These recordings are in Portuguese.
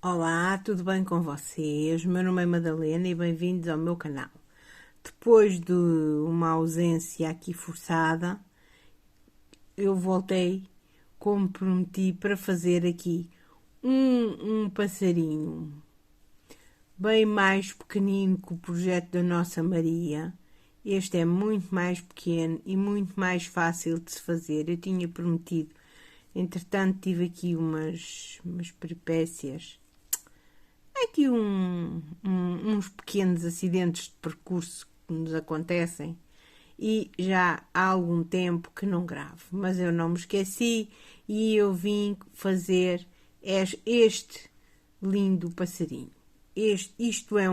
Olá, tudo bem com vocês? Meu nome é Madalena e bem-vindos ao meu canal. Depois de uma ausência aqui forçada, eu voltei, como prometi, para fazer aqui um passarinho bem mais pequenino que o projeto da nossa Maria. Este é muito mais pequeno e muito mais fácil de se fazer. Eu tinha prometido, entretanto tive aqui umas peripécias. Aqui uns pequenos acidentes de percurso que nos acontecem e já há algum tempo que não gravo, mas eu não me esqueci e eu vim fazer este lindo passarinho. Isto é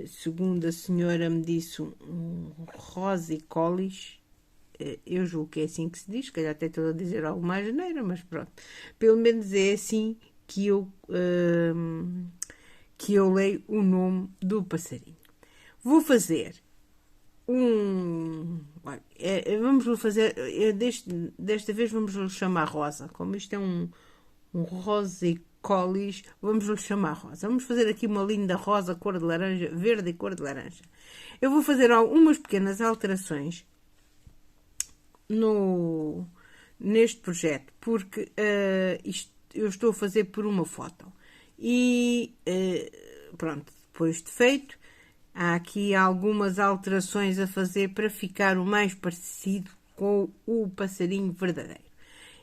segundo a senhora me disse, um rosicolis. Eu julgo que é assim que se diz, que calhar até estou a dizer alguma asneira, mas pronto. Pelo menos é assim que eu leio o nome do passarinho. Vou fazer vamos fazer, desta vez vamos lhe chamar Rosa. Como isto é um rosicolis, vamos lhe chamar Rosa. Vamos fazer aqui uma linda rosa, cor de laranja, verde e cor de laranja. Eu vou fazer algumas pequenas alterações neste projeto, porque eu estou a fazer por uma foto. E pronto, depois de feito, há aqui algumas alterações a fazer para ficar o mais parecido com o passarinho verdadeiro.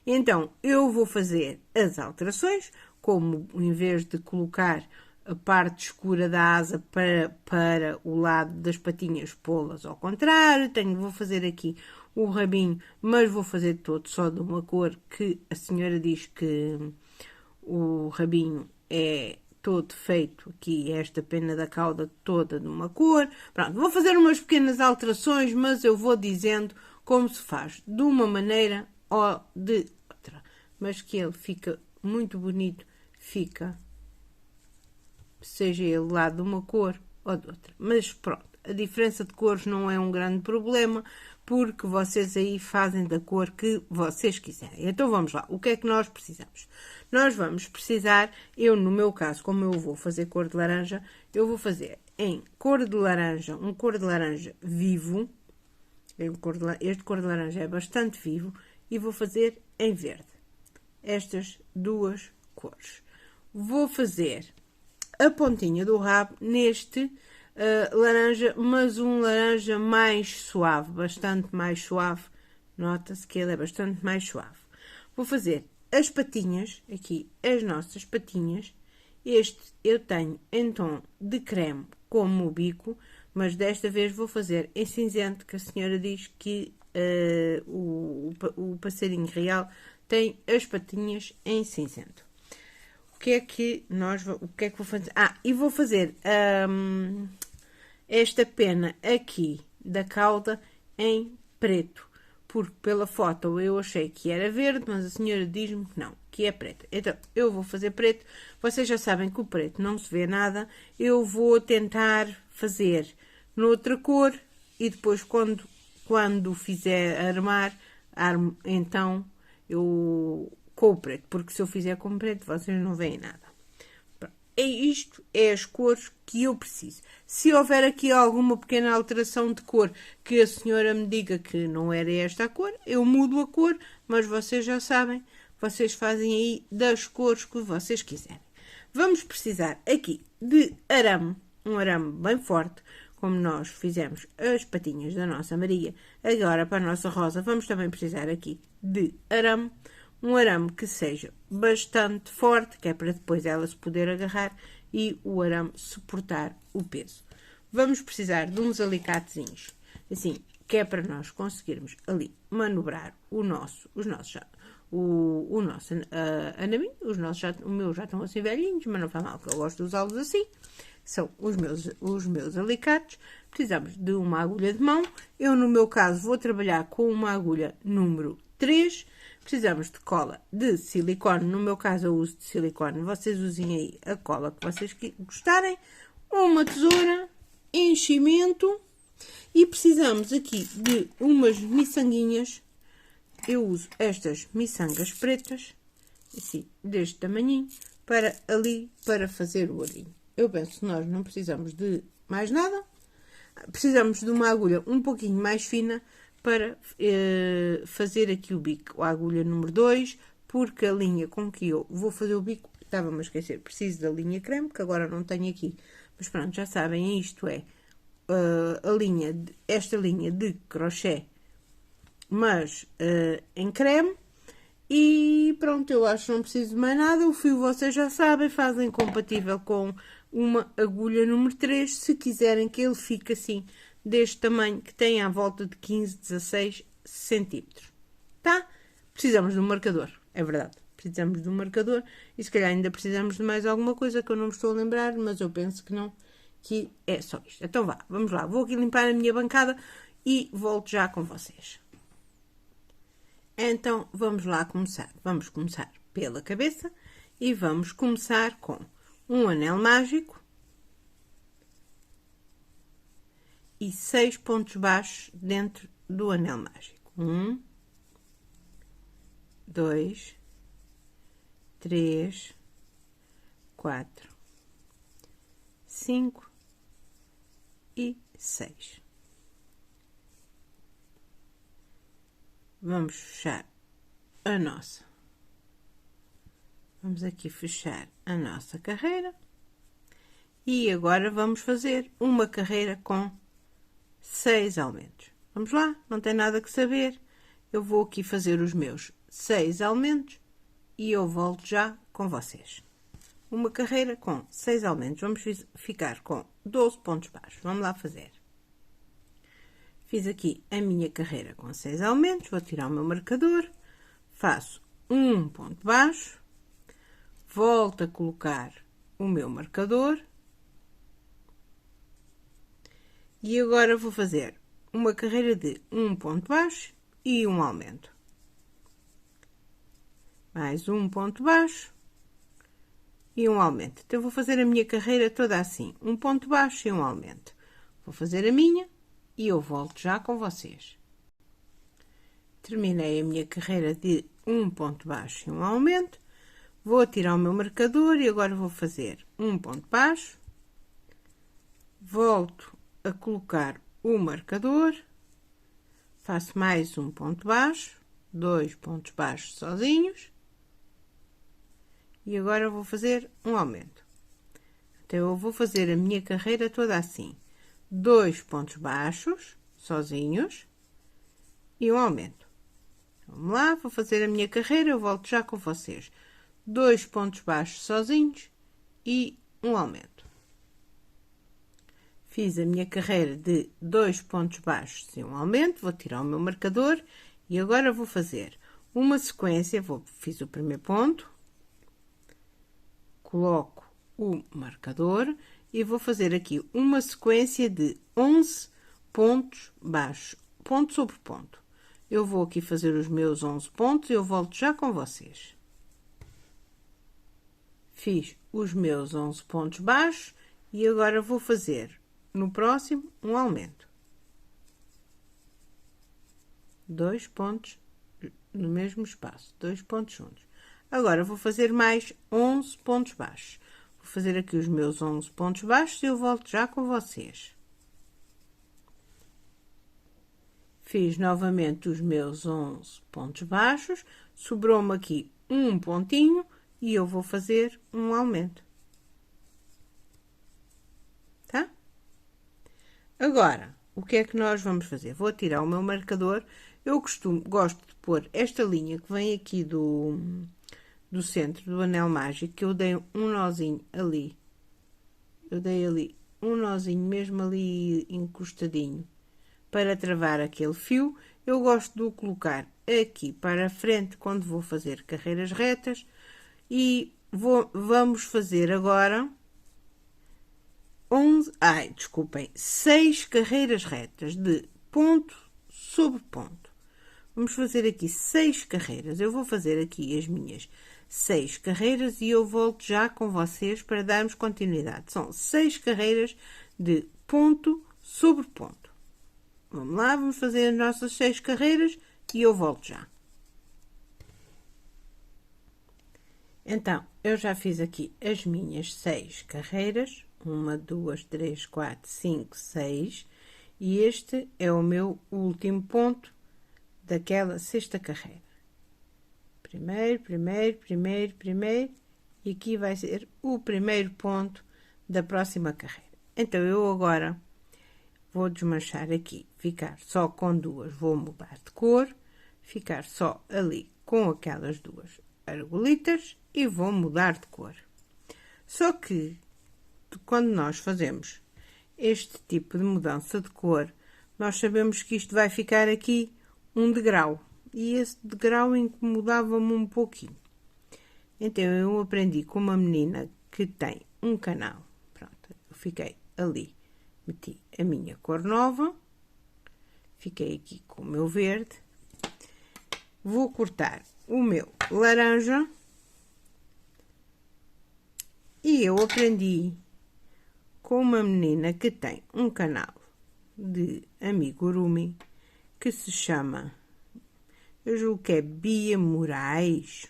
Então, eu vou fazer as alterações, como em vez de colocar a parte escura da asa para o lado das patinhas, pô-las ao contrário. Vou fazer aqui o rabinho, mas vou fazer todo só de uma cor, que a senhora diz que o rabinho é todo feito aqui, esta pena da cauda toda de uma cor. Pronto, vou fazer umas pequenas alterações, mas eu vou dizendo como se faz, de uma maneira ou de outra. Mas que ele fica muito bonito, fica, seja ele lá de uma cor ou de outra. Mas pronto, a diferença de cores não é um grande problema, porque vocês aí fazem da cor que vocês quiserem. Então vamos lá, o que é que nós precisamos? Nós vamos precisar, no meu caso, como eu vou fazer cor de laranja, eu vou fazer em cor de laranja, um cor de laranja vivo. Este cor de laranja é bastante vivo e vou fazer em verde. Estas duas cores. Vou fazer a pontinha do rabo neste laranja, mas um laranja mais suave, bastante mais suave. Nota-se que ele é bastante mais suave. Vou fazer as patinhas, aqui as nossas patinhas. Este eu tenho em tom de creme como o bico, mas desta vez vou fazer em cinzento, que a senhora diz que o passarinho real tem as patinhas em cinzento. O que é que vou fazer? E vou fazer esta pena aqui da cauda em preto, porque pela foto eu achei que era verde, mas a senhora diz-me que não, que é preto. Então eu vou fazer preto. Vocês já sabem que o preto não se vê nada. Eu vou tentar fazer noutra cor e depois quando fizer armo então eu com o preto, porque se eu fizer com preto vocês não veem nada. Isto é as cores que eu preciso. Se houver aqui alguma pequena alteração de cor, que a senhora me diga que não era esta a cor, eu mudo a cor, mas vocês já sabem, vocês fazem aí das cores que vocês quiserem. Vamos precisar aqui de arame, um arame bem forte, como nós fizemos as patinhas da nossa Maria. Agora, para a nossa Rosa, vamos também precisar aqui de arame. Um arame que seja bastante forte, que é para depois ela se poder agarrar e o arame suportar o peso. Vamos precisar de uns alicatezinhos, assim, que é para nós conseguirmos ali manobrar o nosso anaminho. O meu já estão assim velhinhos, mas não faz mal, que eu gosto de usá-los assim. São os meus alicates. Precisamos de uma agulha de mão. Eu, no meu caso, vou trabalhar com uma agulha número 3. Precisamos de cola de silicone. No meu caso, eu uso de silicone. Vocês usem aí a cola que vocês gostarem. Uma tesoura, enchimento. E precisamos aqui de umas miçanguinhas. Eu uso estas miçangas pretas, assim, deste tamanhinho, para ali, para fazer o olhinho. Eu penso que nós não precisamos de mais nada. Precisamos de uma agulha um pouquinho mais fina para fazer aqui o bico. A agulha número 2, porque a linha com que eu vou fazer o bico, estava-me a esquecer, preciso da linha creme, que agora não tenho aqui. Mas pronto, já sabem, isto é esta linha de crochê, mas em creme. E pronto, eu acho que não preciso de mais nada. O fio, vocês já sabem, fazem compatível com uma agulha número 3, se quiserem que ele fique assim, deste tamanho, que tem à volta de 15, 16 centímetros. Tá? Precisamos de um marcador, é verdade. Precisamos de um marcador e se calhar ainda precisamos de mais alguma coisa que eu não me estou a lembrar, mas eu penso que não, que é só isto. Então vá, vamos lá. Vou aqui limpar a minha bancada e volto já com vocês. Então, vamos lá começar. Vamos começar pela cabeça e vamos começar com um anel mágico e 6 pontos baixos dentro do anel mágico. 1, 2, 3, 4, 5 e 6. Vamos fechar a nossa. Vamos aqui fechar a nossa carreira. E agora vamos fazer uma carreira com 6 aumentos. Vamos lá, não tem nada que saber. Eu vou aqui fazer os meus 6 aumentos e eu volto já com vocês. Uma carreira com 6 aumentos. Vamos ficar com 12 pontos baixos. Vamos lá fazer. Fiz aqui a minha carreira com 6 aumentos, vou tirar o meu marcador, faço um ponto baixo, volto a colocar o meu marcador e agora vou fazer uma carreira de um ponto baixo e um aumento. Mais um ponto baixo e um aumento. Então, eu vou fazer a minha carreira toda assim, um ponto baixo e um aumento. Vou fazer a minha. E eu volto já com vocês. Terminei a minha carreira de um ponto baixo e um aumento. Vou tirar o meu marcador e agora vou fazer um ponto baixo. Volto a colocar o marcador. Faço mais um ponto baixo. 2 pontos baixos sozinhos. E agora vou fazer um aumento. Então, eu vou fazer a minha carreira toda assim. 2 pontos baixos, sozinhos, e um aumento. Vamos lá, vou fazer a minha carreira, eu volto já com vocês. 2 pontos baixos sozinhos e um aumento. Fiz a minha carreira de 2 pontos baixos e um aumento, vou tirar o meu marcador e agora vou fazer uma sequência, fiz o primeiro ponto, coloco o marcador e vou fazer aqui uma sequência de 11 pontos baixos, ponto sobre ponto. Eu vou aqui fazer os meus 11 pontos e eu volto já com vocês. Fiz os meus 11 pontos baixos e agora vou fazer no próximo um aumento. 2 pontos no mesmo espaço, 2 pontos juntos. Agora vou fazer mais 11 pontos baixos. Vou fazer aqui os meus 11 pontos baixos e eu volto já com vocês. Fiz novamente os meus 11 pontos baixos, sobrou-me aqui um pontinho e eu vou fazer um aumento. Tá? Agora, o que é que nós vamos fazer? Vou tirar o meu marcador. Eu gosto de pôr esta linha que vem aqui do centro do anel mágico, que eu dei um nozinho ali. Eu dei ali um nozinho mesmo ali encostadinho para travar aquele fio. Eu gosto de o colocar aqui para a frente quando vou fazer carreiras retas. E vamos fazer agora 6 carreiras retas de ponto sobre ponto. Vamos fazer aqui 6 carreiras. Eu vou fazer aqui as minhas 6 carreiras e eu volto já com vocês para darmos continuidade. São 6 carreiras de ponto sobre ponto. Vamos lá, vamos fazer as nossas 6 carreiras e eu volto já. Então, eu já fiz aqui as minhas 6 carreiras. 1, 2, 3, 4, 5, 6. E este é o meu último ponto daquela sexta carreira. Primeiro, primeiro, primeiro, primeiro. E aqui vai ser o primeiro ponto da próxima carreira. Então, eu agora vou desmanchar aqui, ficar só com duas. Vou mudar de cor, ficar só ali com aquelas duas argolitas e vou mudar de cor. Só que, quando nós fazemos este tipo de mudança de cor, nós sabemos que isto vai ficar aqui um degrau. E esse degrau incomodava-me um pouquinho. Então, eu aprendi com uma menina que tem um canal. Pronto, eu fiquei ali, meti a minha cor nova, fiquei aqui com o meu verde. Vou cortar o meu laranja. E eu aprendi com uma menina que tem um canal de amigurumi que se chama, eu julgo que é Bia Morales,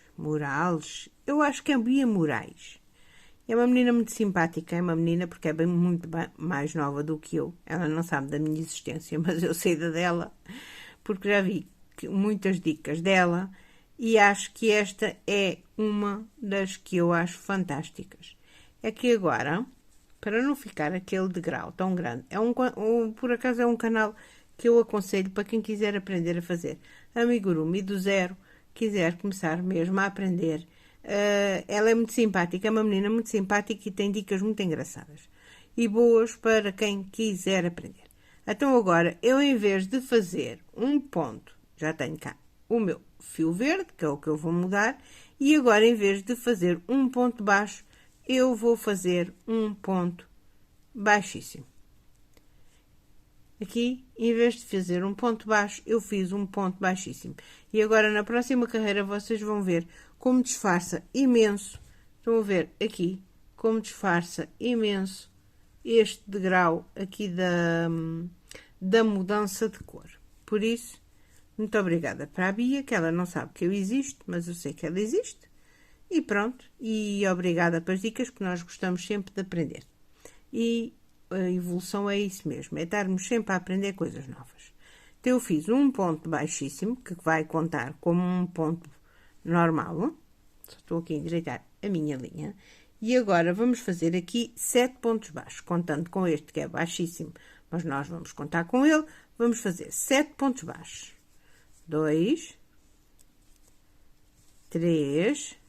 eu acho que é Bia Moraes. É uma menina muito simpática, é uma menina porque é bem muito mais nova do que eu. Ela não sabe da minha existência, mas eu sei da dela, porque já vi muitas dicas dela e acho que esta é uma das que eu acho fantásticas. É que agora, para não ficar aquele degrau tão grande, por acaso é um canal que eu aconselho para quem quiser aprender a fazer amigurumi do zero, quiser começar mesmo a aprender. Ela é muito simpática, é uma menina muito simpática e tem dicas muito engraçadas e boas para quem quiser aprender. Então agora, eu em vez de fazer um ponto, já tenho cá o meu fio verde, que é o que eu vou mudar, e agora em vez de fazer um ponto baixo, eu vou fazer um ponto baixíssimo. Aqui, em vez de fazer um ponto baixo, eu fiz um ponto baixíssimo. E agora, na próxima carreira, vocês vão ver como disfarça imenso. Estão a ver aqui como disfarça imenso este degrau aqui da mudança de cor. Por isso, muito obrigada para a Bia, que ela não sabe que eu existo, mas eu sei que ela existe. E pronto, e obrigada pelas dicas, que nós gostamos sempre de aprender. E a evolução é isso mesmo, é estarmos sempre a aprender coisas novas. Então, eu fiz um ponto baixíssimo, que vai contar como um ponto normal. Só estou aqui a endireitar a minha linha. E agora, vamos fazer aqui 7 pontos baixos, contando com este que é baixíssimo, mas nós vamos contar com ele. Vamos fazer 7 pontos baixos. 2, 3,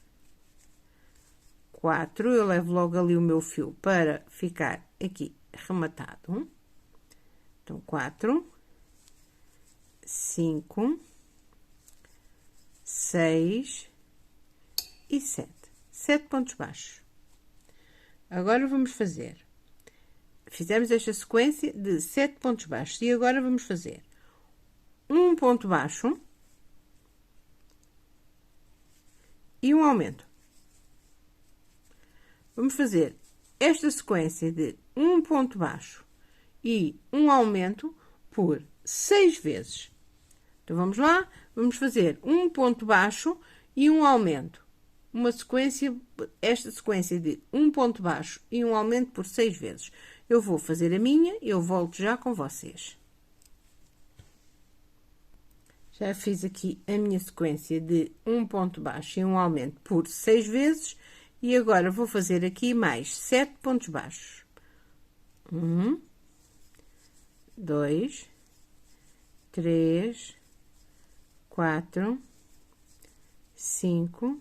4, eu levo logo ali o meu fio para ficar aqui rematado. Então, 4, 5, 6 e 7. 7 pontos baixos. Agora, vamos fazer. Fizemos esta sequência de 7 pontos baixos. E agora, vamos fazer um ponto baixo e um aumento. Vamos fazer esta sequência de um ponto baixo e um aumento por 6 vezes. Então, vamos lá. Vamos fazer um ponto baixo e um aumento. Esta sequência de um ponto baixo e um aumento por 6 vezes. Eu vou fazer a minha e eu volto já com vocês. Já fiz aqui a minha sequência de um ponto baixo e um aumento por 6 vezes. E agora, vou fazer aqui mais 7 pontos baixos. 1, 2, 3, 4, 5,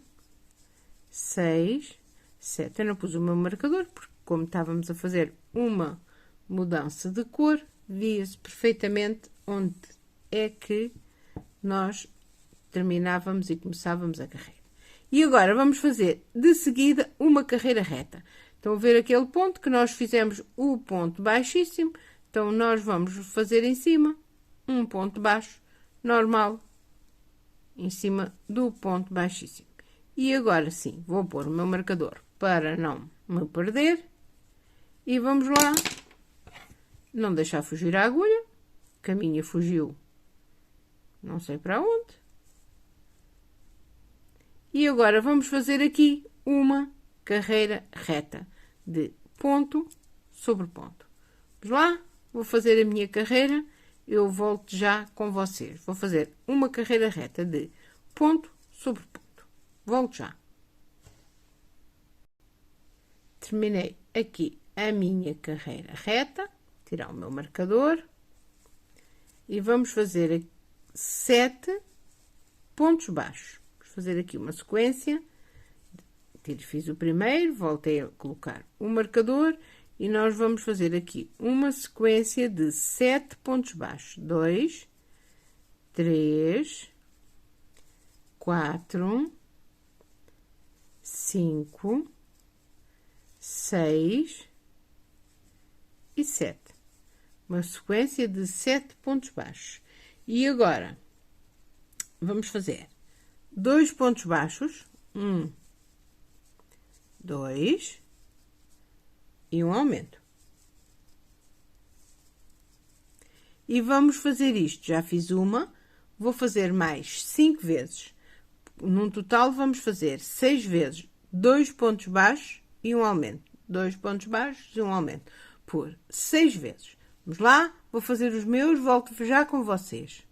6, 7. Eu não pus o meu marcador, porque como estávamos a fazer uma mudança de cor, via-se perfeitamente onde é que nós terminávamos e começávamos a carreira. E agora, vamos fazer de seguida uma carreira reta. Estão a ver aquele ponto que nós fizemos o ponto baixíssimo? Então, nós vamos fazer em cima um ponto baixo, normal, em cima do ponto baixíssimo. E agora sim, vou pôr o meu marcador para não me perder. E vamos lá. Não deixar fugir a agulha, que a minha fugiu não sei para onde. E agora vamos fazer aqui uma carreira reta de ponto sobre ponto. Vamos lá, vou fazer a minha carreira, eu volto já com vocês. Vou fazer uma carreira reta de ponto sobre ponto. Volto já. Terminei aqui a minha carreira reta, tirar o meu marcador e vamos fazer 7 pontos baixos. Vamos fazer aqui uma sequência. Fiz o primeiro, voltei a colocar o marcador e nós vamos fazer aqui uma sequência de 7 pontos baixos. 2, 3, 4, 5, 6 e 7. Uma sequência de 7 pontos baixos. E agora, vamos fazer 2 pontos baixos. 1, 2 e um aumento. E vamos fazer isto. Já fiz uma, vou fazer mais 5 vezes. Num total, vamos fazer 6 vezes 2 pontos baixos e um aumento. 2 pontos baixos e um aumento. Por 6 vezes. Vamos lá, vou fazer os meus, volto já com vocês.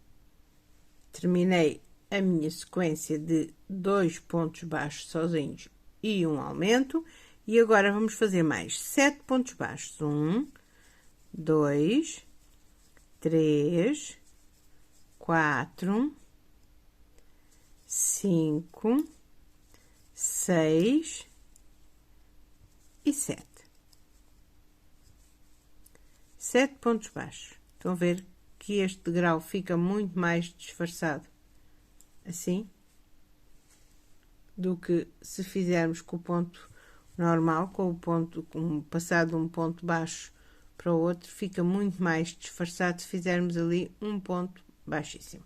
Terminei a minha sequência de 2 pontos baixos sozinhos e um aumento. E agora vamos fazer mais 7 pontos baixos. 1, 2, 3, 4, 5, 6 e 7. 7 pontos baixos. Estão a ver que este degrau fica muito mais disfarçado assim do que se fizermos com o ponto normal, com o ponto, passado um ponto baixo para o outro, fica muito mais disfarçado se fizermos ali um ponto baixíssimo.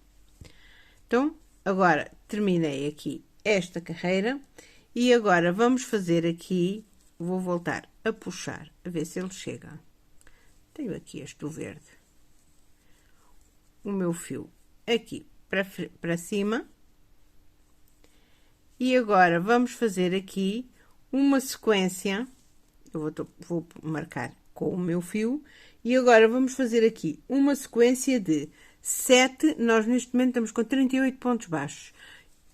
Então, agora terminei aqui esta carreira e agora vamos fazer aqui, vou voltar a puxar, a ver se ele chega. Tenho aqui este do verde. O meu fio aqui para cima. E agora vamos fazer aqui uma sequência. Eu vou marcar com o meu fio. E agora vamos fazer aqui uma sequência de 7. Nós neste momento estamos com 38 pontos baixos.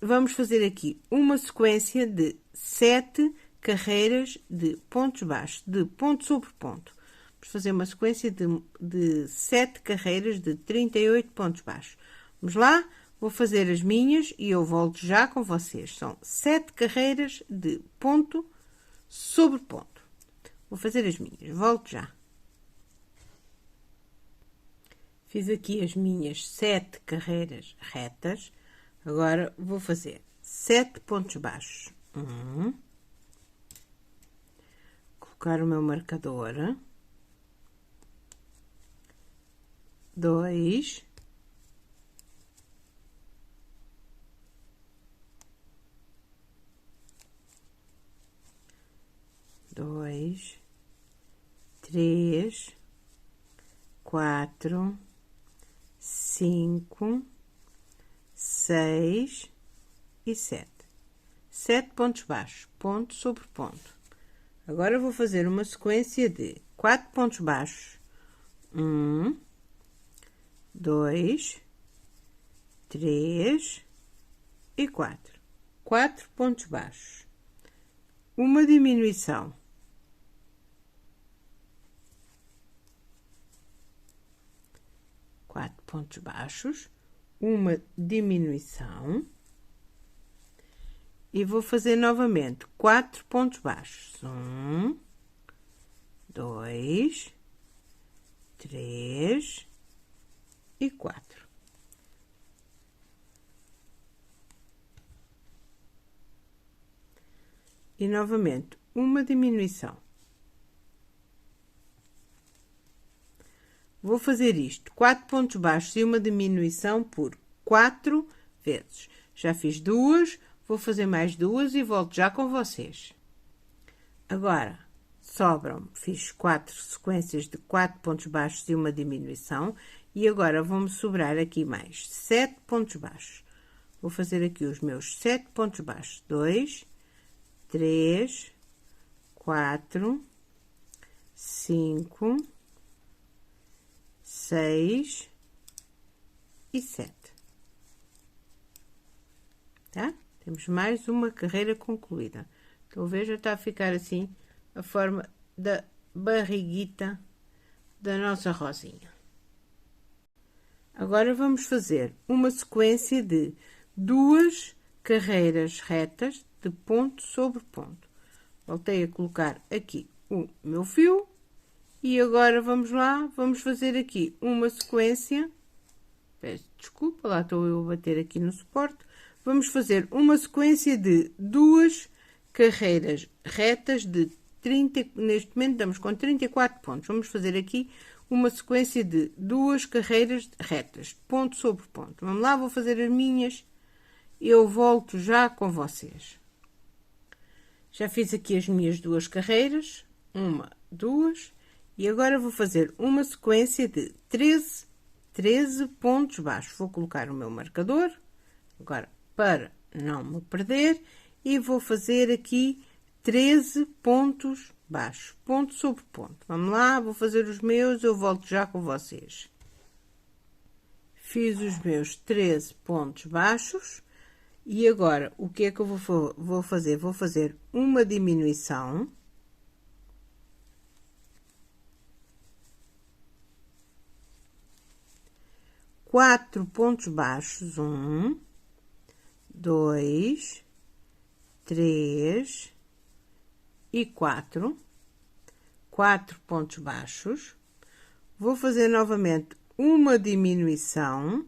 Vamos fazer aqui uma sequência de 7 carreiras de pontos baixos, de ponto sobre ponto. Vamos fazer uma sequência de 7 carreiras de 38 pontos baixos. Vamos lá? Vou fazer as minhas e eu volto já com vocês. São 7 carreiras de ponto sobre ponto. Vou fazer as minhas. Volto já. Fiz aqui as minhas 7 carreiras retas. Agora, vou fazer 7 pontos baixos. Colocar o meu marcador. 2. 2, 3, 4, 5, 6 e 7. 7 pontos baixos, ponto sobre ponto. Agora vou fazer uma sequência de 4 pontos baixos. 1, 2, 3 e 4. 4 pontos baixos. Uma diminuição. 4 pontos baixos, uma diminuição e vou fazer novamente 4 pontos baixos. 1, 2, 3 e 4. E novamente uma diminuição. Vou fazer isto, 4 pontos baixos e uma diminuição por 4 vezes. Já fiz 2, vou fazer mais 2 e volto já com vocês. Agora, sobram, fiz 4 sequências de 4 pontos baixos e uma diminuição. E agora, vão-me sobrar aqui mais 7 pontos baixos. Vou fazer aqui os meus 7 pontos baixos. 2, 3, 4, 5, 6 e 7. Tá? Temos mais uma carreira concluída. Estão a ver? Já está a ficar assim a forma da barriguita da nossa rosinha. Agora vamos fazer uma sequência de 2 carreiras retas de ponto sobre ponto. Voltei a colocar aqui o meu fio e agora vamos lá, vamos fazer aqui uma sequência. Peço desculpa, lá estou eu a bater aqui no suporte. Vamos fazer uma sequência de 2 carreiras retas de 30, neste momento estamos com 34 pontos. Vamos fazer aqui uma sequência de 2 carreiras retas, ponto sobre ponto. Vamos lá, vou fazer as minhas. Eu volto já com vocês. Já fiz aqui as minhas 2 carreiras, 1, 2, e agora vou fazer uma sequência de 13 pontos baixos. Vou colocar o meu marcador, agora para não me perder, e vou fazer aqui 13 pontos baixos, ponto sobre ponto. Vamos lá, vou fazer os meus, eu volto já com vocês. Fiz os meus 13 pontos baixos e agora o que é que eu vou fazer? Vou fazer uma diminuição. Quatro pontos baixos, 1, 2, 3 e 4 pontos baixos. Vou fazer novamente uma diminuição.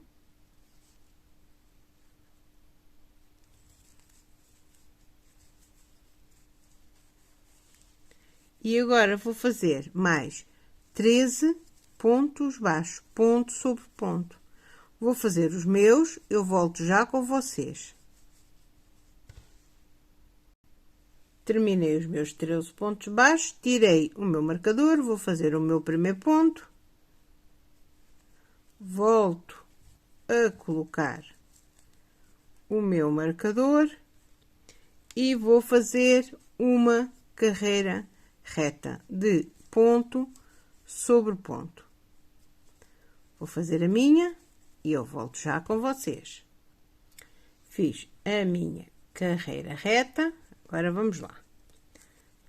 E agora vou fazer mais 13 pontos baixos, ponto sobre ponto. Vou fazer os meus, eu volto já com vocês. Terminei os meus 13 pontos baixos, tirei o meu marcador, vou fazer o meu primeiro ponto. Volto a colocar o meu marcador e vou fazer uma carreira reta de ponto sobre ponto. Vou fazer a minha e eu volto já com vocês. Fiz a minha carreira reta. Agora vamos lá.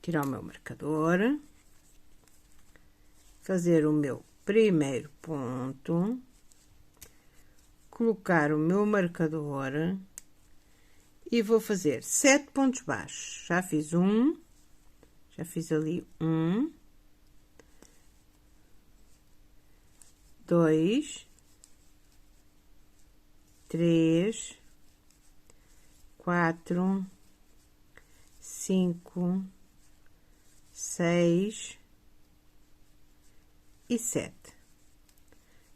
Tirar o meu marcador. Fazer o meu primeiro ponto. Colocar o meu marcador. E vou fazer 7 pontos baixos. Já fiz um. Já fiz ali 1. 2. 3. 4. 5, 6 e 7.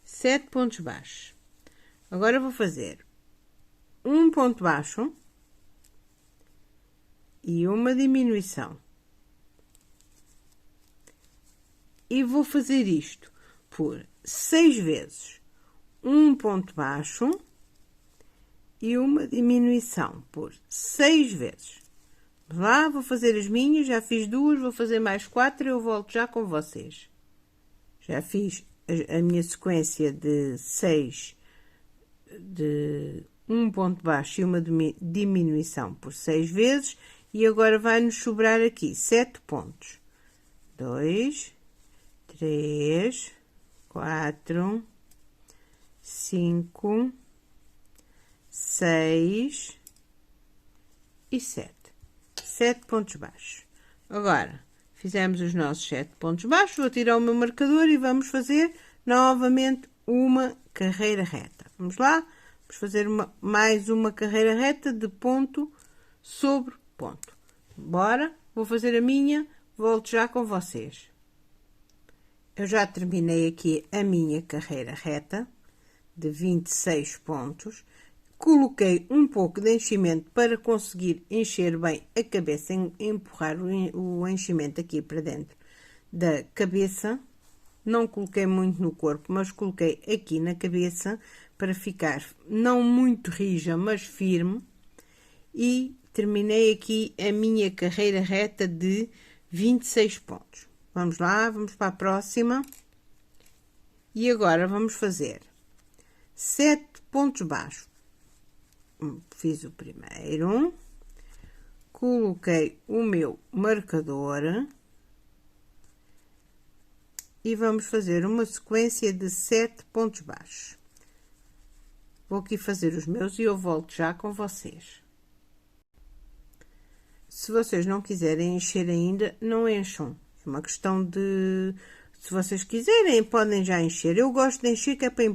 7 pontos baixos. Agora vou fazer um ponto baixo e uma diminuição. E vou fazer isto por 6 vezes. Um ponto baixo e uma diminuição por 6 vezes. Lá, vou fazer as minhas, já fiz 2, vou fazer mais 4 e eu volto já com vocês. Já fiz a minha sequência de 6, de um ponto baixo e uma diminuição por 6 vezes, e agora vai-nos sobrar aqui 7 pontos. 2, 3, 4, 5, 6 e 7. 7 pontos baixos. Agora, fizemos os nossos 7 pontos baixos, vou tirar o meu marcador e vamos fazer novamente uma carreira reta. Vamos lá? Vamos fazer mais uma carreira reta de ponto sobre ponto. Bora? Vou fazer a minha, volto já com vocês. Eu já terminei aqui a minha carreira reta de 26 pontos. Coloquei um pouco de enchimento para conseguir encher bem a cabeça, empurrar o enchimento aqui para dentro da cabeça. Não coloquei muito no corpo, mas coloquei aqui na cabeça para ficar não muito rija, mas firme. E terminei aqui a minha carreira reta de 26 pontos. Vamos lá, vamos para a próxima. E agora vamos fazer 7 pontos baixos. Fiz o primeiro, coloquei o meu marcador e vamos fazer uma sequência de 7 pontos baixos. Vou aqui fazer os meus e eu volto já com vocês. Se vocês não quiserem encher ainda, não encham. É uma questão de... Se vocês quiserem, podem já encher. Eu gosto de encher, que é para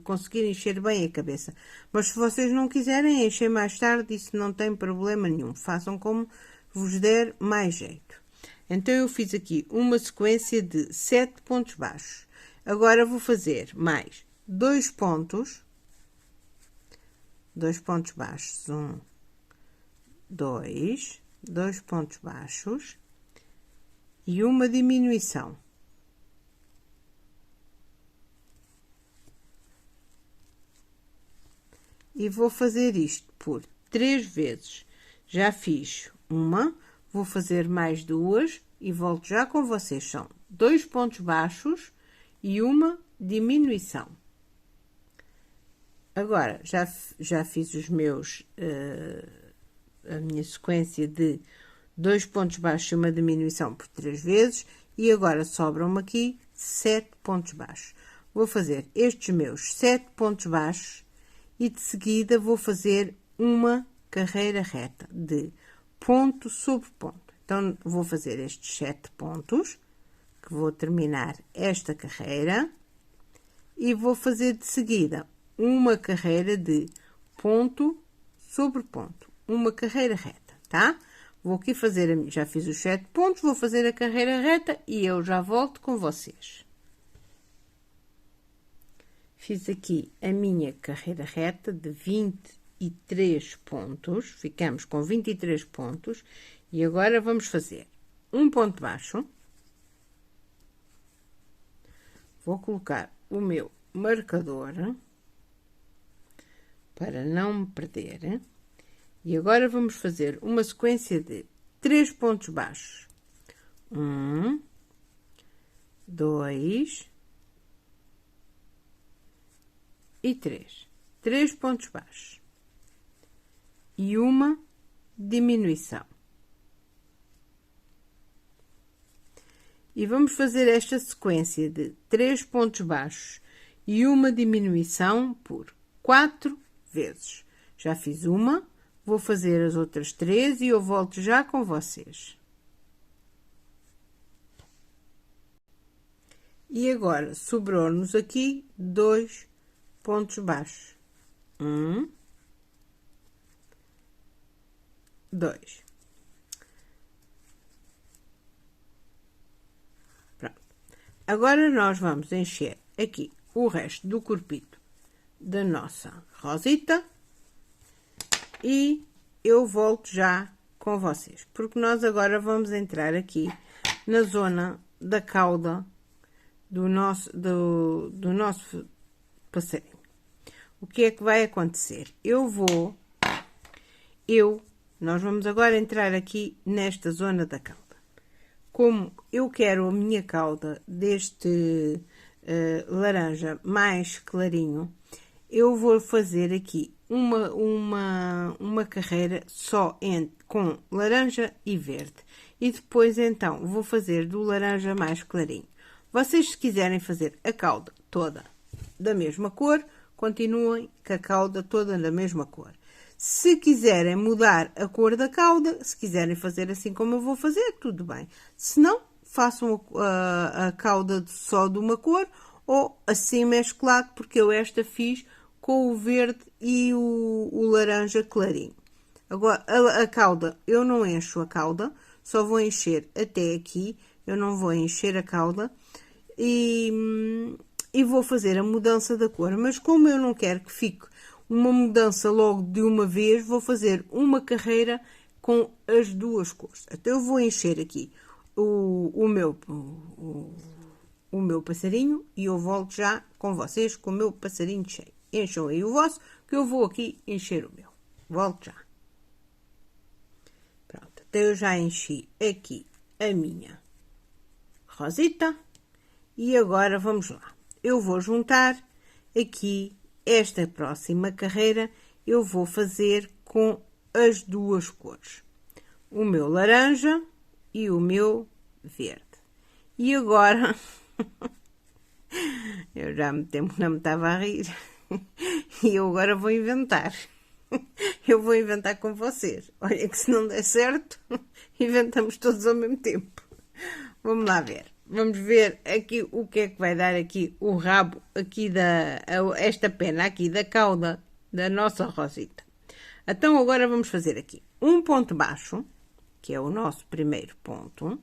conseguir encher bem a cabeça. Mas se vocês não quiserem encher mais tarde, isso não tem problema nenhum. Façam como vos der mais jeito. Então, eu fiz aqui uma sequência de 7 pontos baixos. Agora, vou fazer mais 2 pontos. 2 pontos baixos. 1, 2. 2 pontos baixos. E uma diminuição. E vou fazer isto por 3 vezes. Já fiz uma, vou fazer mais 2 e volto já com vocês. São 2 pontos baixos e uma diminuição. Agora, já fiz os meus, a minha sequência de 2 pontos baixos e uma diminuição por 3 vezes. E agora sobram-me aqui 7 pontos baixos. Vou fazer estes meus 7 pontos baixos. E de seguida vou fazer uma carreira reta de ponto sobre ponto. Então, vou fazer estes 7 pontos, que vou terminar esta carreira, e vou fazer de seguida uma carreira de ponto sobre ponto, uma carreira reta, tá? Vou aqui fazer, já fiz os 7 pontos, vou fazer a carreira reta e eu já volto com vocês. Fiz aqui a minha carreira reta de 23 pontos, ficamos com 23 pontos, e agora vamos fazer um ponto baixo. Vou colocar o meu marcador, para não me perder, e agora vamos fazer uma sequência de 3 pontos baixos. 1, 2... e 3. 3 pontos baixos. E uma diminuição. E vamos fazer esta sequência de 3 pontos baixos e uma diminuição por 4 vezes. Já fiz uma, vou fazer as outras 3 e eu volto já com vocês. E agora, sobrou-nos aqui 2 pontos baixos. 1, 2. Pronto. Agora, nós vamos encher aqui o resto do corpito da nossa rosita e eu volto já com vocês, porque nós agora vamos entrar aqui na zona da cauda do nosso passarinho. O que é que vai acontecer? Nós vamos agora entrar aqui nesta zona da cauda. Como eu quero a minha cauda deste laranja mais clarinho, eu vou fazer aqui uma carreira só com laranja e verde. E depois, então, vou fazer do laranja mais clarinho. Vocês, se quiserem fazer a cauda toda da mesma cor, continuem com a cauda toda da mesma cor. Se quiserem mudar a cor da cauda, se quiserem fazer assim como eu vou fazer, tudo bem. Se não, façam a cauda só de uma cor ou assim mesclado, porque eu esta fiz com o verde e o laranja clarinho. Agora, a cauda, eu não encho a cauda, só vou encher até aqui, eu não vou encher a cauda e vou fazer a mudança da cor. Mas como eu não quero que fique uma mudança logo de uma vez, vou fazer uma carreira com as duas cores. Então, eu vou encher aqui o meu passarinho e eu volto já com vocês com o meu passarinho cheio. Encham aí o vosso, que eu vou aqui encher o meu. Volto já. Então, eu já enchi aqui a minha rosita. E agora, vamos lá. Eu vou juntar aqui esta próxima carreira. Eu vou fazer com as duas cores. O meu laranja e o meu verde. E agora... eu já há muito tempo não me estava a rir. E eu agora vou inventar. Eu vou inventar com vocês. Olha que se não der certo, inventamos todos ao mesmo tempo. Vamos lá ver. Vamos ver aqui o que é que vai dar aqui o rabo aqui esta pena aqui da cauda da nossa rosita. Então agora vamos fazer aqui um ponto baixo, que é o nosso primeiro ponto.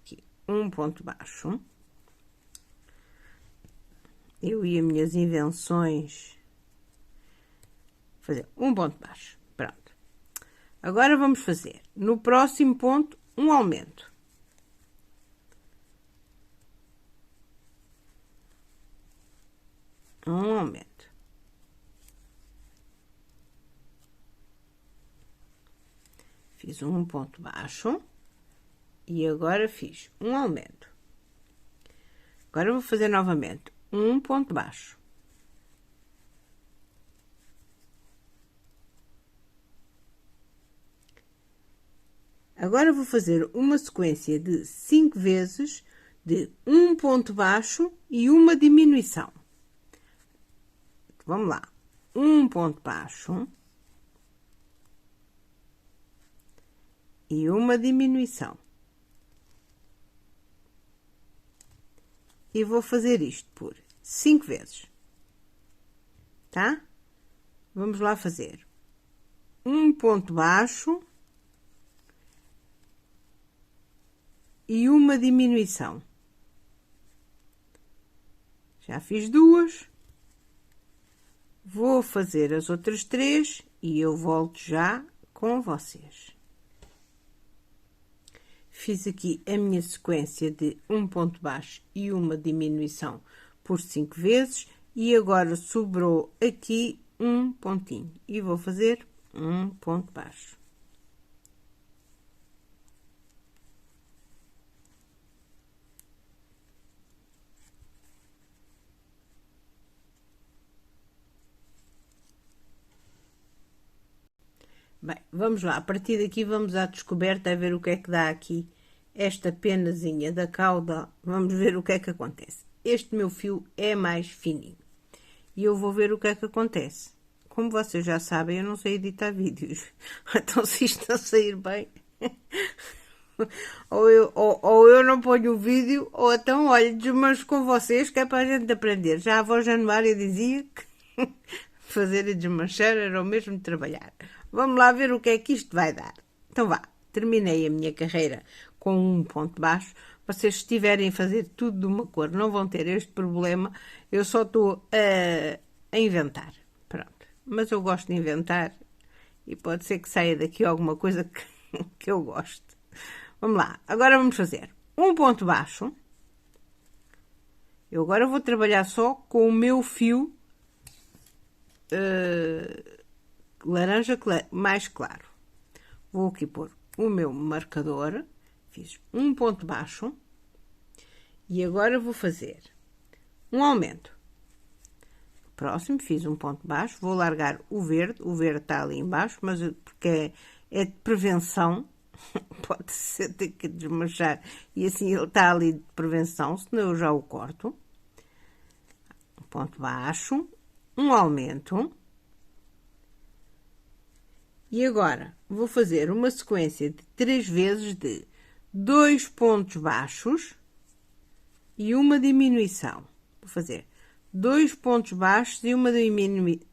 Aqui, um ponto baixo. Eu e as minhas invenções fazer um ponto baixo. Pronto. Agora vamos fazer no próximo ponto um aumento. Um aumento. Fiz um ponto baixo e agora fiz um aumento. Agora eu vou fazer novamente um ponto baixo. Agora eu vou fazer uma sequência de 5 vezes de um ponto baixo e uma diminuição. Vamos lá. Um ponto baixo e uma diminuição. E vou fazer isto por 5 vezes. Tá? Vamos lá fazer. Um ponto baixo e uma diminuição. Já fiz duas. Vou fazer as outras 3 e eu volto já com vocês. Fiz aqui a minha sequência de um ponto baixo e uma diminuição por 5 vezes e agora sobrou aqui um pontinho e vou fazer um ponto baixo. Bem, vamos lá, a partir daqui vamos à descoberta a ver o que é que dá aqui esta penazinha da cauda. Vamos ver o que é que acontece. Este meu fio é mais fininho e eu vou ver o que é que acontece. Como vocês já sabem, eu não sei editar vídeos, então se isto não sair bem, ou eu não ponho o vídeo, ou então, olha, desmancho com vocês, que é para a gente aprender. Já a avó Januária dizia que fazer e desmanchar era o mesmo de trabalhar. Vamos lá ver o que é que isto vai dar. Então vá, terminei a minha carreira com um ponto baixo. Vocês, se estiverem a fazer tudo de uma cor, não vão ter este problema. Eu só estou a inventar. Pronto. Mas eu gosto de inventar e pode ser que saia daqui alguma coisa que eu gosto. Vamos lá. Agora vamos fazer um ponto baixo. Eu agora vou trabalhar só com o meu fio laranja mais claro. Vou aqui pôr o meu marcador, fiz um ponto baixo e agora vou fazer um aumento. Próximo, fiz um ponto baixo, vou largar o verde está ali embaixo, mas porque é de prevenção, pode ser ter que desmanchar e assim ele está ali de prevenção, senão eu já o corto. Um ponto baixo, um aumento. E agora, vou fazer uma sequência de 3 vezes de 2 pontos baixos e uma diminuição. Vou fazer 2 pontos baixos e uma diminuição.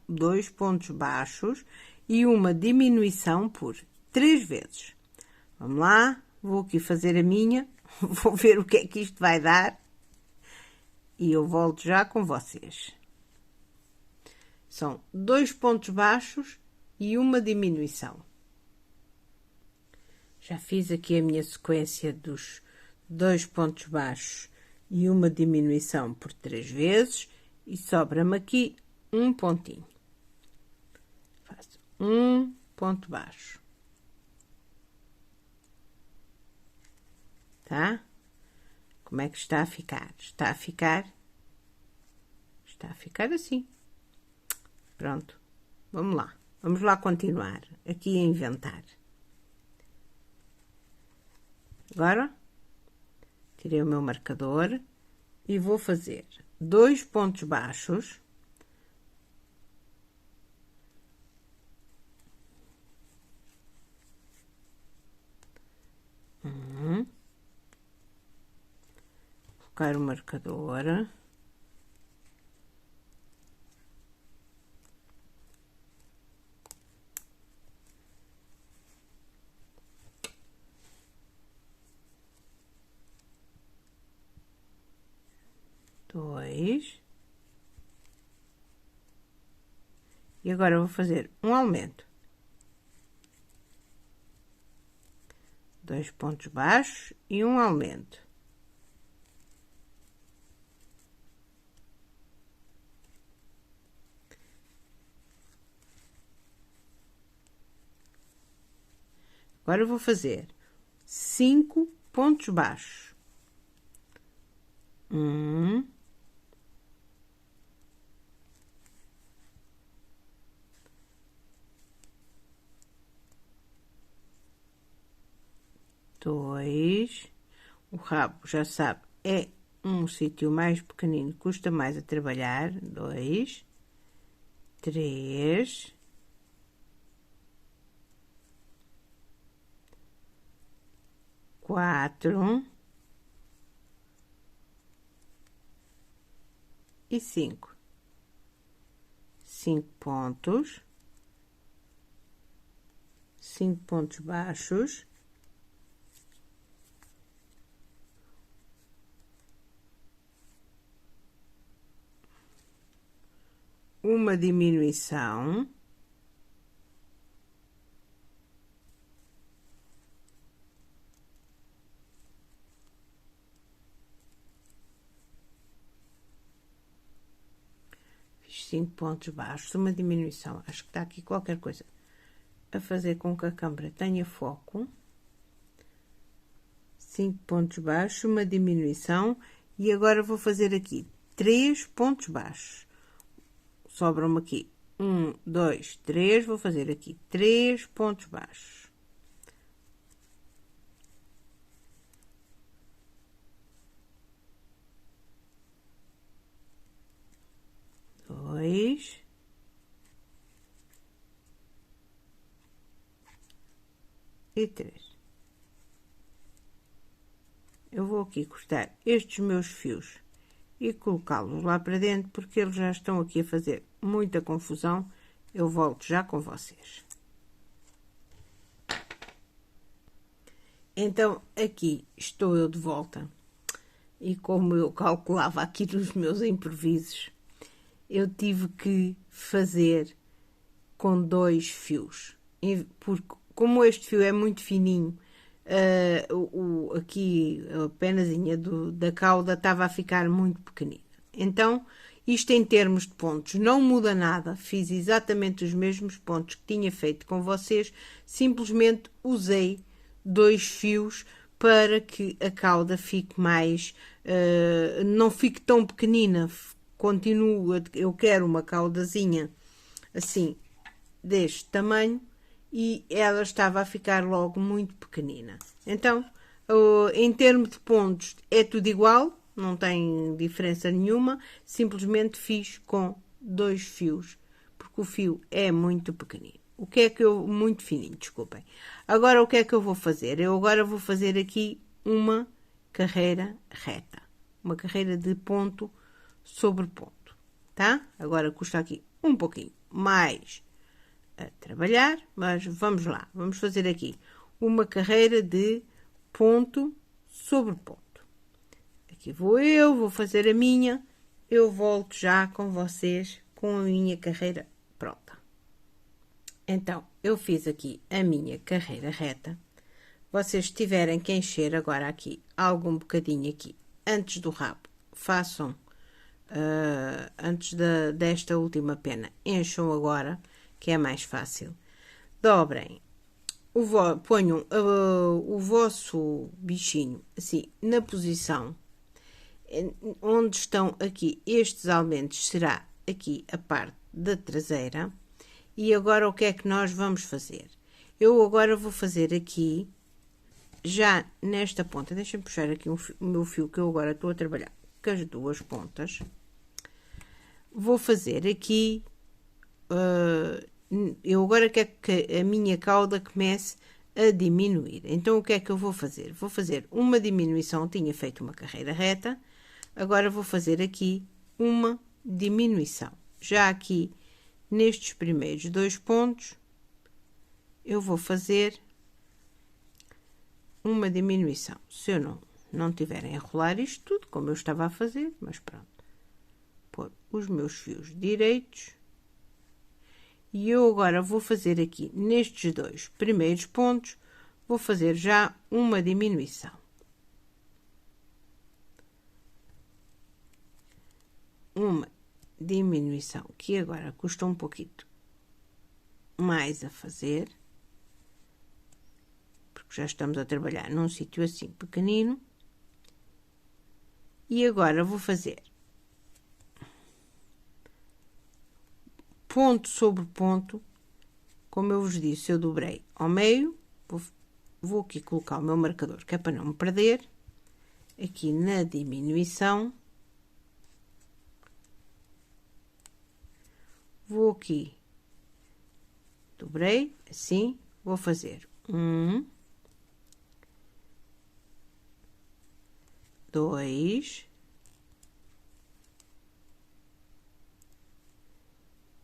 2 pontos baixos e uma diminuição por 3 vezes. Vamos lá, vou aqui fazer a minha, vou ver o que é que isto vai dar e eu volto já com vocês. São 2 pontos baixos e uma diminuição. Já fiz aqui a minha sequência dos 2 pontos baixos e uma diminuição por 3 vezes e sobra-me aqui um pontinho. Faço um ponto baixo, tá? Como é que está a ficar? Está a ficar assim. Pronto, vamos lá continuar aqui a inventar. Agora, tirei o meu marcador e vou fazer 2 pontos baixos. Colocar o marcador. Dois. E agora eu vou fazer um aumento. 2 pontos baixos e um aumento. Agora eu vou fazer 5 pontos baixos. 1, 2, o rabo, já sabe, é um sítio mais pequenino, custa mais a trabalhar. 2, 3, 4 e 5. 5 pontos, 5 pontos baixos. Uma diminuição. Fiz 5 pontos baixos, uma diminuição. Acho que está aqui qualquer coisa a fazer com que a câmera tenha foco. 5 pontos baixos, uma diminuição. E agora vou fazer aqui 3 pontos baixos. Sobram-me aqui 1, 2, 3. Vou fazer aqui 3 pontos baixos. Dois. E 3. Eu vou aqui cortar estes meus fios e colocá-los lá para dentro, porque eles já estão aqui a fazer muita confusão. Eu volto já com vocês. Então, aqui estou eu de volta. E como eu calculava aqui nos meus improvisos, eu tive que fazer com 2 fios. Porque, como este fio é muito fininho, aqui a penazinha da cauda estava a ficar muito pequenina. Então, isto em termos de pontos não muda nada. Fiz exatamente os mesmos pontos que tinha feito com vocês. Simplesmente usei 2 fios para que a cauda fique mais... não fique tão pequenina. Eu quero uma caudazinha assim, deste tamanho. E ela estava a ficar logo muito pequenina. Então, em termos de pontos, é tudo igual, não tem diferença nenhuma, simplesmente fiz com 2 fios, porque o fio é muito pequenino. Muito fininho, desculpem. Agora, o que é que eu vou fazer? Eu agora vou fazer aqui uma carreira reta, uma carreira de ponto sobre ponto, tá? Agora custa aqui um pouquinho mais a trabalhar, mas vamos lá, vamos fazer aqui uma carreira de ponto sobre ponto. Aqui vou fazer a minha, eu volto já com vocês com a minha carreira pronta. Então, eu fiz aqui a minha carreira reta. Vocês tiverem que encher agora aqui algum bocadinho aqui antes do rabo, façam antes desta última pena, encham agora, que é mais fácil. Dobrem ponham o vosso bichinho assim na posição onde estão aqui estes aumentos, será aqui a parte da traseira. E agora o que é que nós vamos fazer? Eu agora vou fazer aqui, já nesta ponta, deixem-me puxar aqui o meu fio que eu agora estou a trabalhar com as duas pontas. Vou fazer aqui, eu agora quero que a minha cauda comece a diminuir. Então o que é que eu vou fazer? Vou fazer uma diminuição, tinha feito uma carreira reta, agora vou fazer aqui uma diminuição. Já aqui, nestes primeiros 2 pontos, eu vou fazer uma diminuição. Se eu não tiver a enrolar isto tudo, como eu estava a fazer, mas pronto. Pôr os meus fios direitos. E eu agora vou fazer aqui, nestes 2 primeiros pontos, vou fazer já uma diminuição. Uma diminuição que agora custa um pouquinho mais a fazer, porque já estamos a trabalhar num sítio assim pequenino. E agora vou fazer ponto sobre ponto, como eu vos disse, eu dobrei ao meio, vou aqui colocar o meu marcador, que é para não me perder, aqui na diminuição, vou aqui, dobrei, assim, vou fazer 1, 2,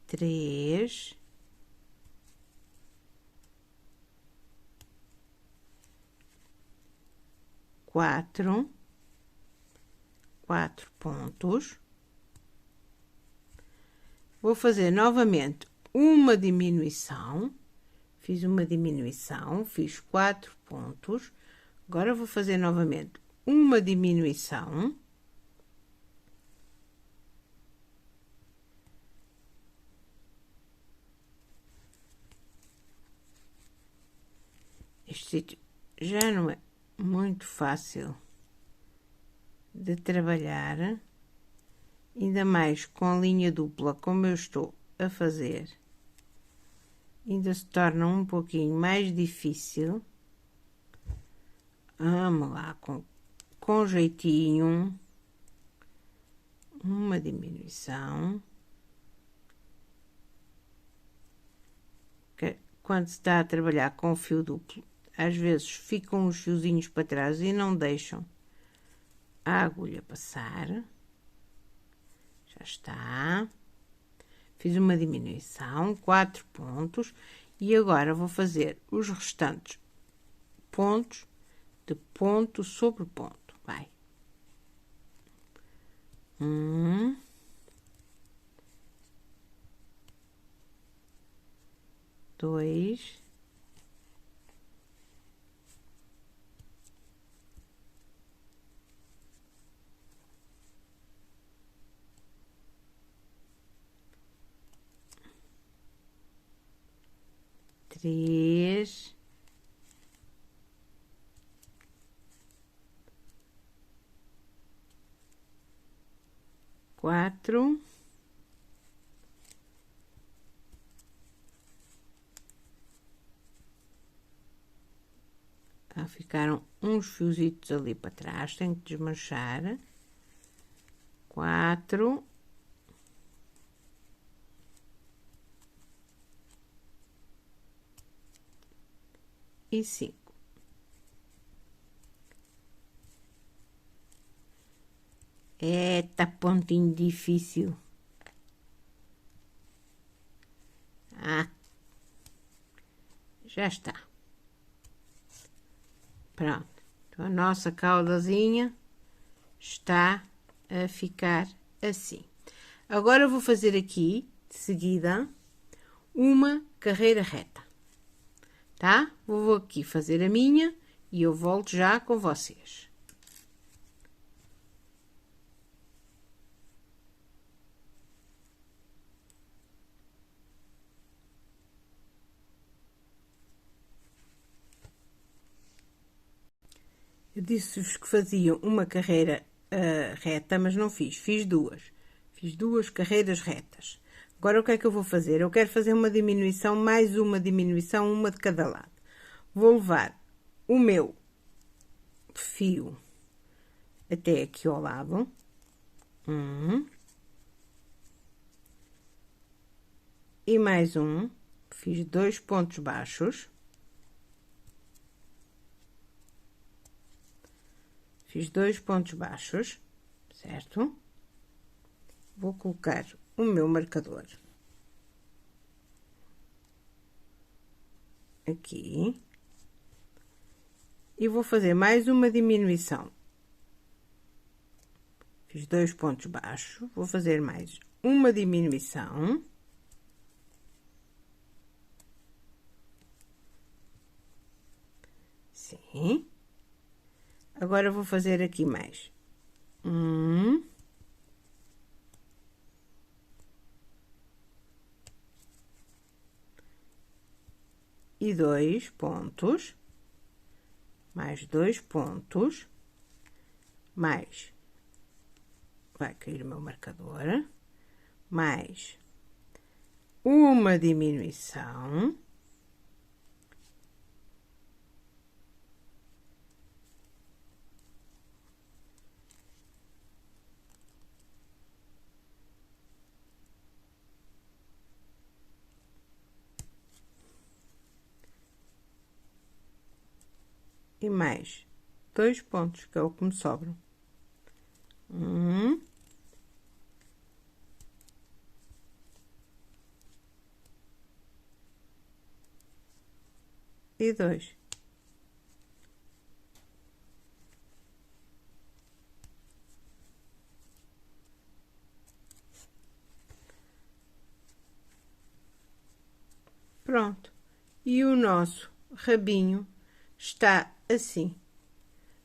3, 4 pontos. Vou fazer novamente uma diminuição. Fiz uma diminuição, fiz 4 pontos. Agora vou fazer novamente uma diminuição. Este sítio já não é muito fácil de trabalhar, ainda mais com a linha dupla, como eu estou a fazer, ainda se torna um pouquinho mais difícil. Vamos lá, com jeitinho, uma diminuição. Quando se está a trabalhar com fio duplo, às vezes ficam os fiozinhos para trás e não deixam a agulha passar. Já está. Fiz uma diminuição, 4 pontos. E agora vou fazer os restantes pontos de ponto sobre ponto. Vai. 1, 2, 3, 4, ficaram uns fiozitos ali para trás, tenho que desmanchar. 4 e 5. Eita, pontinho difícil. Já está. Pronto. Então, a nossa caudazinha está a ficar assim. Agora vou fazer aqui, de seguida, uma carreira reta. Tá? Vou aqui fazer a minha e eu volto já com vocês. Eu disse-vos que fazia uma carreira reta, mas não fiz. Fiz duas carreiras retas. Agora o que é que eu vou fazer? Eu quero fazer uma diminuição, mais uma diminuição, uma de cada lado. Vou levar o meu fio até aqui ao lado. E mais um. Fiz 2 pontos baixos. Fiz 2 pontos baixos, certo? Vou colocar o meu marcador aqui. E vou fazer mais uma diminuição. Fiz 2 pontos baixos, vou fazer mais uma diminuição. Sim. Agora vou fazer aqui mais e 2 pontos, mais 2 pontos, mais, vai cair o meu marcador, mais uma diminuição. E mais 2 pontos, que é o que me sobram. E 2. Pronto. E o nosso rabinho está assim.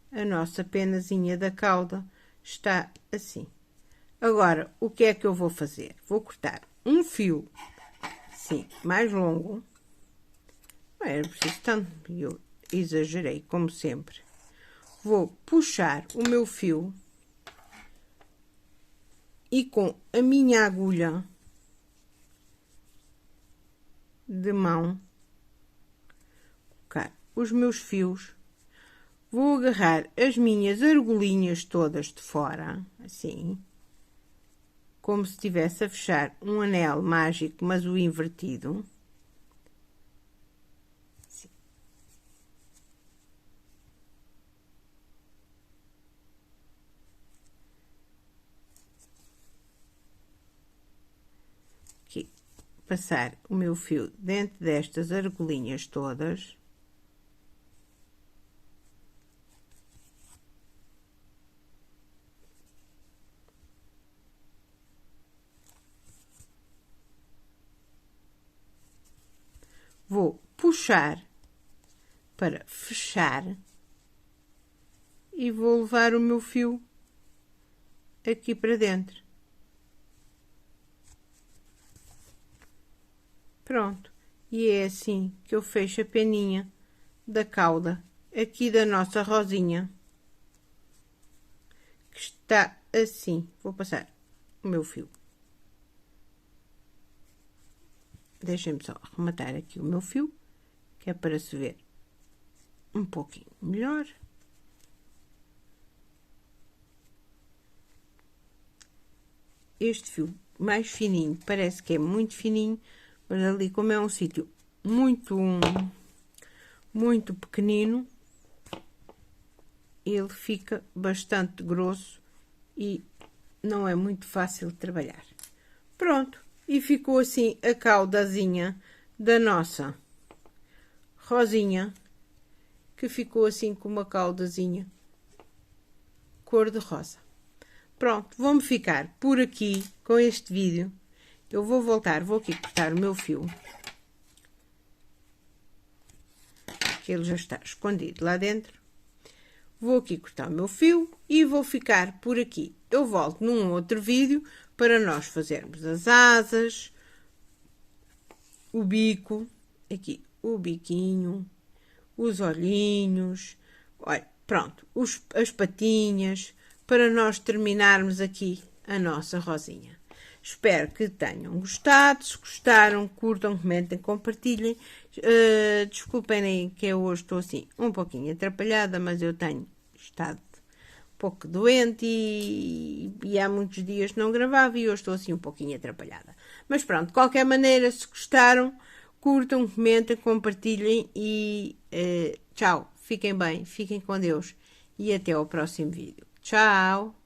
A nossa penazinha da cauda está assim. Agora, o que é que eu vou fazer? Vou cortar um fio, assim, mais longo. Não era preciso tanto, eu exagerei, como sempre. Vou puxar o meu fio e com a minha agulha de mão, colocar os meus fios. Vou agarrar as minhas argolinhas todas de fora, assim, como se estivesse a fechar um anel mágico, mas o invertido. Assim. Aqui, passar o meu fio dentro destas argolinhas todas. Vou puxar para fechar e vou levar o meu fio aqui para dentro. Pronto. E é assim que eu fecho a peninha da cauda aqui da nossa rosinha, que está assim. Vou passar o meu fio. Deixem-me só arrematar aqui o meu fio, que é para se ver um pouquinho melhor. Este fio mais fininho, parece que é muito fininho, mas ali, como é um sítio muito pequenino, ele fica bastante grosso e não é muito fácil de trabalhar. Pronto, e ficou assim a caudazinha da nossa rosinha, que ficou assim com uma caudazinha cor de rosa. Pronto, vou-me ficar por aqui com este vídeo. Eu vou voltar, vou aqui cortar o meu fio, que ele já está escondido lá dentro. Vou aqui cortar o meu fio e vou ficar por aqui. Eu volto num outro vídeo para nós fazermos as asas, o bico, aqui o biquinho, os olhinhos. Olha, pronto, as patinhas, para nós terminarmos aqui a nossa rosinha. Espero que tenham gostado. Se gostaram, curtam, comentem, compartilhem. Desculpem que eu hoje estou assim um pouquinho atrapalhada, mas eu tenho estado um pouco doente e há muitos dias que não gravava e hoje estou assim um pouquinho atrapalhada. Mas pronto, de qualquer maneira, se gostaram, curtam, comentem, compartilhem e tchau. Fiquem bem, fiquem com Deus e até ao próximo vídeo. Tchau!